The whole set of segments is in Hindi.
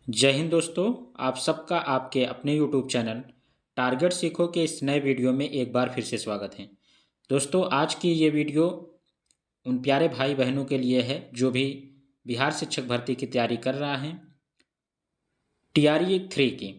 जय हिंद दोस्तों, आप सबका आपके अपने YouTube चैनल टारगेट सीखो के इस नए वीडियो में एक बार फिर से स्वागत है। दोस्तों, आज की ये वीडियो उन प्यारे भाई बहनों के लिए है जो भी बिहार शिक्षक भर्ती की तैयारी कर रहा है TRE 3 की।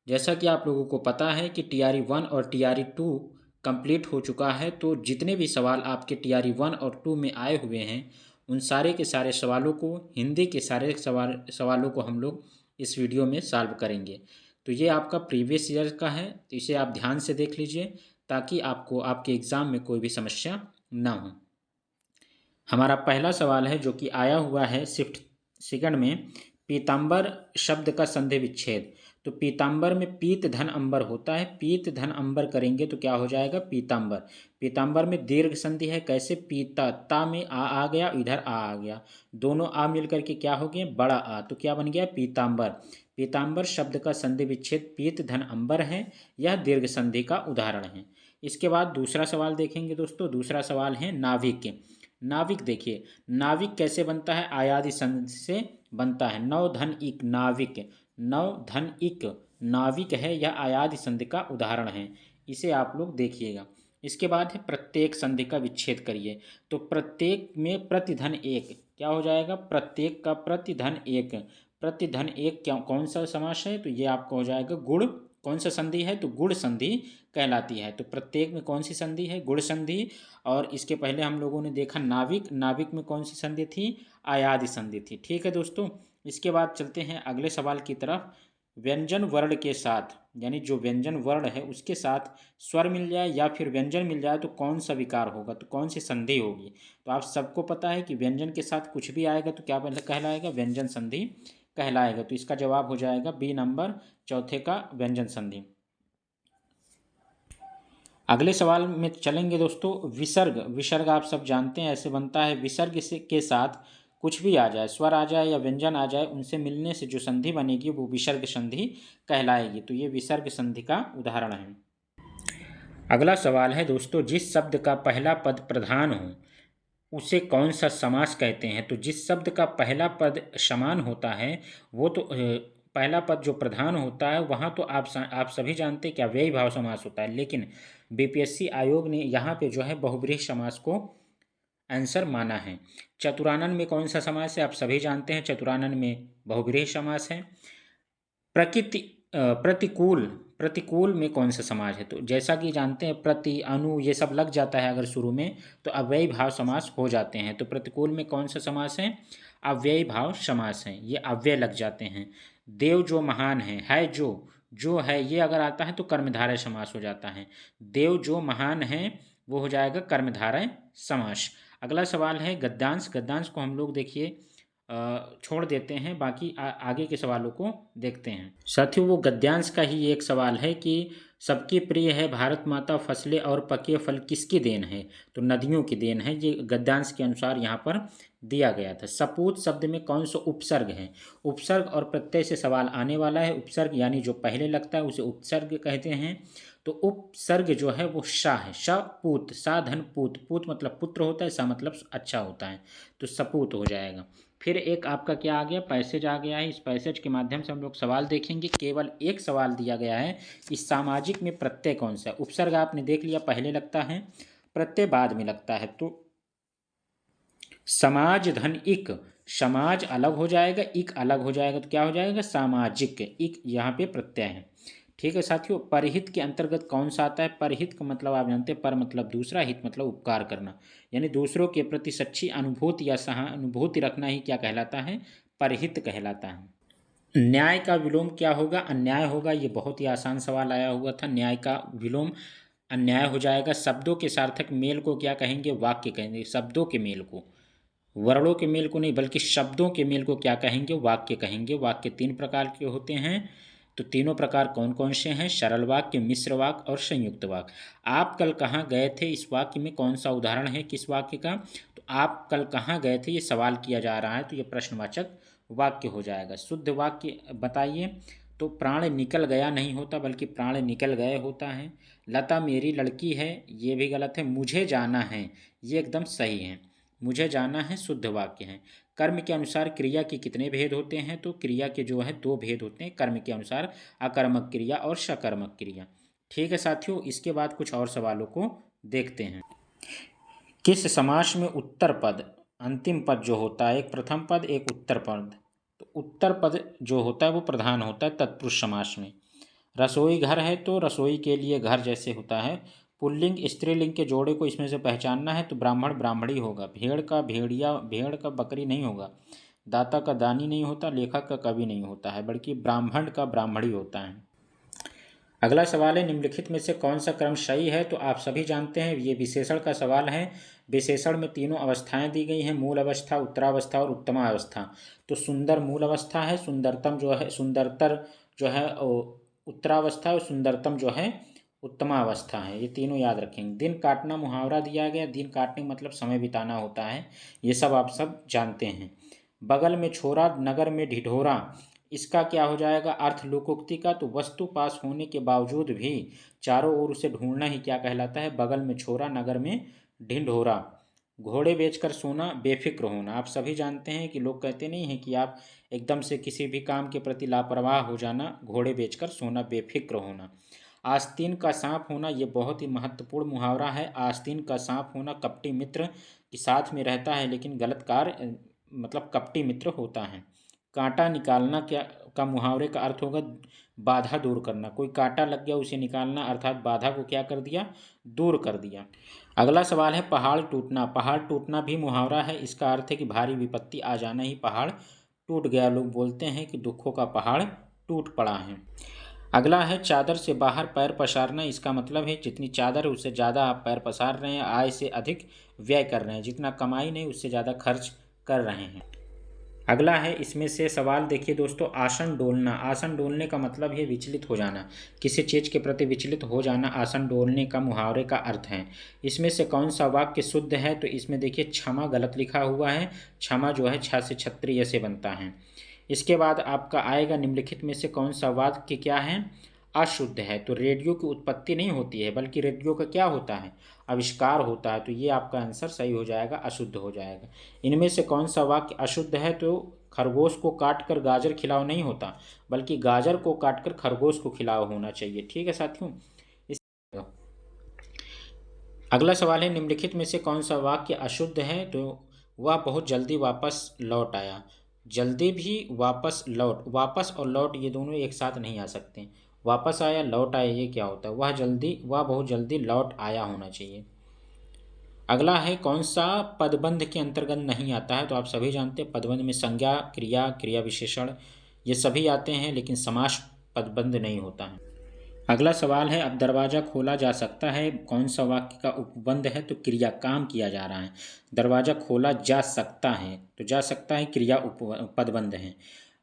जैसा कि आप लोगों को पता है कि TRE 1 और TRE 2 कंप्लीट हो चुका है, तो जितने भी सवाल आपके TRE 1 और 2 में आए हुए हैं उन सारे के सारे सवालों को, हिंदी के सारे सवालों को हम लोग इस वीडियो में सॉल्व करेंगे। तो ये आपका प्रीवियस ईयर का है, तो इसे आप ध्यान से देख लीजिए ताकि आपको आपके एग्ज़ाम में कोई भी समस्या ना हो। हमारा पहला सवाल है जो कि आया हुआ है शिफ्ट सेकंड में, पीताम्बर शब्द का संधि विच्छेद। तो पीताम्बर में पीत धन अंबर होता है, पीत धन अंबर करेंगे तो क्या हो जाएगा पीताम्बर। पीताम्बर में दीर्घ संधि है, कैसे पीता, ता में आ गया, इधर आ गया, दोनों आ मिल करके क्या हो गए बड़ा आ, तो क्या बन गया पीताम्बर। पीताम्बर शब्द का संधि विच्छेद पीत धन अंबर है, यह दीर्घ संधि का उदाहरण है। इसके बाद दूसरा सवाल देखेंगे दोस्तों। दूसरा सवाल है नाविक। नाविक देखिए, नाविक कैसे बनता है, आयादी संधि से बनता है। नव धन इक नाविक, नव धन इक नाविक है, यह आयादी संधि का उदाहरण है। इसे आप लोग देखिएगा। इसके बाद है प्रत्येक संधि का विच्छेद करिए। तो प्रत्येक में प्रतिधन एक क्या हो जाएगा, प्रत्येक का प्रतिधन एक। प्रतिधन एक क्या कौन सा समास है, तो ये आपका हो जाएगा गुण। कौन सा संधि है, तो गुण संधि कहलाती है। तो प्रत्येक में कौन सी संधि है, गुण संधि। और इसके पहले हम लोगों ने देखा नाविक, नाविक में कौन सी संधि थी, आयादी संधि थी। ठीक है दोस्तों। इसके बाद चलते हैं अगले सवाल की तरफ। व्यंजन वर्ण के साथ, यानी जो व्यंजन वर्ण है उसके साथ स्वर मिल जाए या फिर व्यंजन मिल जाए तो कौन सा विकार होगा, तो कौन सी संधि होगी। तो आप सबको पता है कि व्यंजन के साथ कुछ भी आएगा तो क्या कहलाएगा, व्यंजन संधि कहलाएगा। तो इसका जवाब हो जाएगा बी नंबर, चौथे का व्यंजन संधि। अगले सवाल में चलेंगे दोस्तों। विसर्ग, विसर्ग आप सब जानते हैं ऐसे बनता है, विसर्ग से के साथ कुछ भी आ जाए, स्वर आ जाए या व्यंजन आ जाए, उनसे मिलने से जो संधि बनेगी वो विसर्ग संधि कहलाएगी। तो ये विसर्ग संधि का उदाहरण है। अगला सवाल है दोस्तों, जिस शब्द का पहला पद प्रधान हो उसे कौन सा समास कहते हैं। तो जिस शब्द का पहला पद समान होता है वो तो पहला पद जो प्रधान होता है वहाँ तो आप सभी जानते हैं क्या व्यय भाव समास होता है, लेकिन बीपीएससी आयोग ने यहाँ पे जो है बहुब्रीहि समास को आंसर माना है। चतुरानन में कौन सा समास है, आप सभी जानते हैं चतुरानन में बहुब्रीहि समास है। प्रकृति प्रतिकूल, प्रतिकूल में कौन सा समास है, तो जैसा कि जानते हैं प्रति, अनु ये सब लग जाता है अगर शुरू में तो अव्ययी भाव समास हो जाते हैं। तो प्रतिकूल में कौन सा समास है, अव्ययी भाव समास है, ये अव्यय लग जाते हैं। देव जो महान है जो है ये अगर आता है तो कर्मधारय समास हो जाता है। देव जो महान है वो हो जाएगा कर्मधारय समास। अगला सवाल है गद्यांश। गद्यांश को हम लोग देखिए छोड़ देते हैं, बाकी आगे के सवालों को देखते हैं। साथियों, वो गद्यांश का ही एक सवाल है कि सबकी प्रिय है भारत माता, फसलें और पके फल किसकी देन है, तो नदियों की देन है। ये गद्यांश के अनुसार यहाँ पर दिया गया था। सपूत शब्द में कौन सा उपसर्ग है, उपसर्ग और प्रत्यय से सवाल आने वाला है। उपसर्ग यानी जो पहले लगता है उसे उपसर्ग कहते हैं। तो उपसर्ग जो है वो सा है, सपूत, साधन पूत, पूत मतलब पुत्र होता है, सा मतलब अच्छा होता है, तो सपूत हो जाएगा। फिर एक आपका क्या आ गया, पैसेज आ गया है। इस पैसेज के माध्यम से हम लोग सवाल देखेंगे। केवल एक सवाल दिया गया है, इस सामाजिक में प्रत्यय कौन सा है। उपसर्ग आपने देख लिया पहले लगता है, प्रत्यय बाद में लगता है। तो समाज धन इक, समाज अलग हो जाएगा, इक अलग हो जाएगा, तो क्या हो जाएगा सामाजिक, इक यहाँ पे प्रत्यय है। ठीक है साथियों। परहित के अंतर्गत कौन सा आता है, परहित का मतलब आप जानते हैं, पर मतलब दूसरा, हित मतलब उपकार करना, यानी दूसरों के प्रति सच्ची अनुभूति या सहानुभूति रखना ही क्या कहलाता है, परहित कहलाता है। न्याय का विलोम क्या होगा, अन्याय होगा। ये बहुत ही आसान सवाल आया हुआ था। न्याय का विलोम अन्याय हो जाएगा। शब्दों के सार्थक मेल को क्या कहेंगे, वाक्य कहेंगे। शब्दों के मेल को, वर्णों के मेल को नहीं बल्कि शब्दों के मेल को क्या कहेंगे, वाक्य कहेंगे। वाक्य तीन प्रकार के होते हैं, तो तीनों प्रकार कौन कौन से हैं, सरल वाक्य, मिश्र वाक्य और संयुक्त वाक्य। आप कल कहाँ गए थे, इस वाक्य में कौन सा उदाहरण है किस वाक्य का, तो आप कल कहाँ गए थे ये सवाल किया जा रहा है, तो ये प्रश्नवाचक वाक्य हो जाएगा। शुद्ध वाक्य बताइए, तो प्राण निकल गया नहीं होता बल्कि प्राण निकल गए होता है। लता मेरी लड़की है, ये भी गलत है। मुझे जाना है, ये एकदम सही है। मुझे जाना है शुद्ध वाक्य है। कर्म के अनुसार क्रिया के कितने भेद होते हैं? तो क्रिया के जो है 2 भेद होते हैं कर्म के अनुसार, अकर्मक क्रिया और सकर्मक क्रिया। ठीक है साथियों, इसके बाद कुछ और सवालों को देखते हैं। किस समास में उत्तर पद, अंतिम पद जो होता है, एक प्रथम पद एक उत्तर पद, तो उत्तर पद जो होता है वो प्रधान होता है तत्पुरुष समास में। रसोई घर है तो रसोई के लिए घर जैसे होता है। पुल्लिंग स्त्रीलिंग के जोड़े को इसमें से पहचानना है तो ब्राह्मण ब्राह्मणी होगा, भेड़ का भेड़िया, भेड़ का बकरी नहीं होगा, दाता का दानी नहीं होता, लेखक का कवि नहीं होता है, बल्कि ब्राह्मण का ब्राह्मणी होता है। अगला सवाल है निम्नलिखित में से कौन सा क्रम सही है? तो आप सभी जानते हैं ये विशेषण का सवाल है। विशेषण में तीनों अवस्थाएं दी गई हैं, मूल अवस्था, उत्तरावस्था और उत्तमा अवस्था। तो सुंदर मूल अवस्था है, सुंदरतम जो है, सुंदरतर जो है उत्तरावस्था, और सुंदरतम जो है उत्तमा अवस्था है। ये तीनों याद रखेंगे। दिन काटना मुहावरा दिया गया, दिन काटने मतलब समय बिताना होता है, ये सब आप सब जानते हैं। बगल में छोरा नगर में ढिढोरा, इसका क्या हो जाएगा अर्थ लोकोक्ति का? तो वस्तु पास होने के बावजूद भी चारों ओर उसे ढूंढना ही क्या कहलाता है? बगल में छोरा नगर में ढिंढोरा। घोड़े बेचकर सोना बेफिक्र होना, आप सभी जानते हैं कि लोग कहते नहीं हैं कि आप एकदम से किसी भी काम के प्रति लापरवाह हो जाना, घोड़े बेचकर सोना बेफिक्र होना। आस्तीन का सांप होना, ये बहुत ही महत्वपूर्ण मुहावरा है। आस्तीन का सांप होना कपटी मित्र के साथ में रहता है लेकिन गलत कार्य मतलब कपटी मित्र होता है। कांटा निकालना क्या का मुहावरे का अर्थ होगा बाधा दूर करना, कोई कांटा लग गया उसे निकालना, अर्थात बाधा को क्या कर दिया? दूर कर दिया। अगला सवाल है पहाड़ टूटना। पहाड़ टूटना भी मुहावरा है, इसका अर्थ है कि भारी विपत्ति आ जाना ही पहाड़ टूट गया। लोग बोलते हैं कि दुखों का पहाड़ टूट पड़ा है। अगला है चादर से बाहर पैर पसारना, इसका मतलब है जितनी चादर है उससे ज़्यादा आप पैर पसार रहे हैं, आय से अधिक व्यय कर रहे हैं, जितना कमाई नहीं उससे ज़्यादा खर्च कर रहे हैं। अगला है इसमें से सवाल देखिए दोस्तों, आसन डोलना। आसन डोलने का मतलब है विचलित हो जाना, किसी चीज़ के प्रति विचलित हो जाना आसन डोलने का मुहावरे का अर्थ है। इसमें से कौन सा वाक्य शुद्ध है? तो इसमें देखिए क्षमा गलत लिखा हुआ है, क्षमा जो है छ से क्षत्रिय से बनता है। इसके बाद आपका आएगा निम्नलिखित में से कौन सा वाक्य क्या है? अशुद्ध है। तो रेडियो की उत्पत्ति नहीं होती है बल्कि रेडियो का क्या होता है? आविष्कार होता है। तो ये आपका आंसर सही हो जाएगा, अशुद्ध हो जाएगा। इनमें से कौन सा वाक्य अशुद्ध है? तो खरगोश को काट कर गाजर खिलाओ नहीं होता, बल्कि गाजर को काट कर खरगोश को खिलाओ होना चाहिए। ठीक है साथियों। अगला सवाल है निम्नलिखित में से कौन सा वाक्य अशुद्ध है? तो वह बहुत जल्दी वापस लौट आया। जल्दी भी वापस लौट, वापस और लौट ये दोनों एक साथ नहीं आ सकते। वापस आया लौट आया ये क्या होता है? वह बहुत जल्दी लौट आया होना चाहिए। अगला है कौन सा पदबंध के अंतर्गत नहीं आता है? तो आप सभी जानते हैं पदबंध में संज्ञा, क्रिया, क्रिया विशेषण ये सभी आते हैं, लेकिन समास पदबंध नहीं होता है। अगला सवाल है अब दरवाज़ा खोला जा सकता है, कौन सा वाक्य का उपबंध है? तो क्रिया, काम किया जा रहा है। दरवाज़ा खोला जा सकता है, तो जा सकता है क्रिया पदबंध है।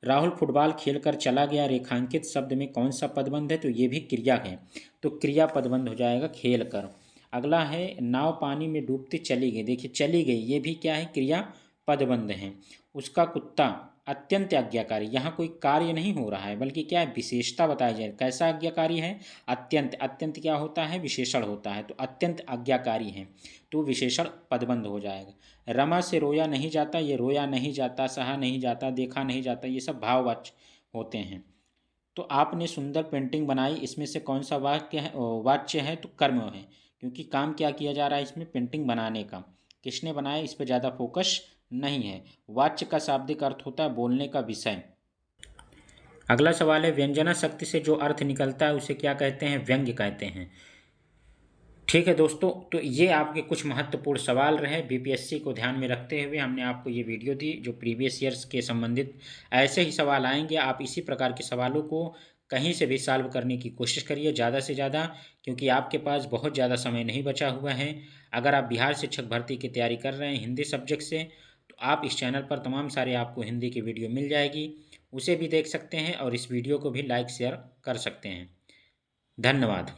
राहुल फुटबॉल खेलकर चला गया, रेखांकित शब्द में कौन सा पदबंध है? तो ये भी क्रिया है, तो क्रिया पदबंध हो जाएगा खेल कर। अगला है नाव पानी में डूबती चली गई। देखिए चली गई ये भी क्या है? क्रिया पदबंध है। उसका कुत्ता अत्यंत आज्ञाकारी, यहाँ कोई कार्य नहीं हो रहा है बल्कि क्या है? विशेषता बताई जाए। कैसा आज्ञाकारी है? अत्यंत। अत्यंत क्या होता है? विशेषण होता है, तो अत्यंत आज्ञाकारी है, तो विशेषण पदबंध हो जाएगा। रमा से रोया नहीं जाता, ये रोया नहीं जाता, सहा नहीं जाता, देखा नहीं जाता, ये सब भाववाच्य होते हैं। तो आपने सुंदर पेंटिंग बनाई, इसमें से कौन सा वाक्य है? वाच्य है तो कर्म है, क्योंकि काम क्या किया जा रहा है इसमें? पेंटिंग बनाने का। किसने बनाया इस पर ज़्यादा फोकस नहीं है। वाच्य का शाब्दिक अर्थ होता है बोलने का विषय। अगला सवाल है व्यंजना शक्ति से जो अर्थ निकलता है उसे क्या कहते हैं? व्यंग्य कहते हैं। ठीक है दोस्तों, तो ये आपके कुछ महत्वपूर्ण सवाल रहे। बीपीएससी को ध्यान में रखते हुए हमने आपको ये वीडियो दी जो प्रीवियस ईयर्स के संबंधित ऐसे ही सवाल आएंगे। आप इसी प्रकार के सवालों को कहीं से भी सॉल्व करने की कोशिश करिए ज़्यादा से ज़्यादा, क्योंकि आपके पास बहुत ज़्यादा समय नहीं बचा हुआ है। अगर आप बिहार शिक्षक भर्ती की तैयारी कर रहे हैं हिंदी सब्जेक्ट से, तो आप इस चैनल पर तमाम सारे आपको हिंदी की वीडियो मिल जाएगी, उसे भी देख सकते हैं और इस वीडियो को भी लाइक शेयर कर सकते हैं। धन्यवाद।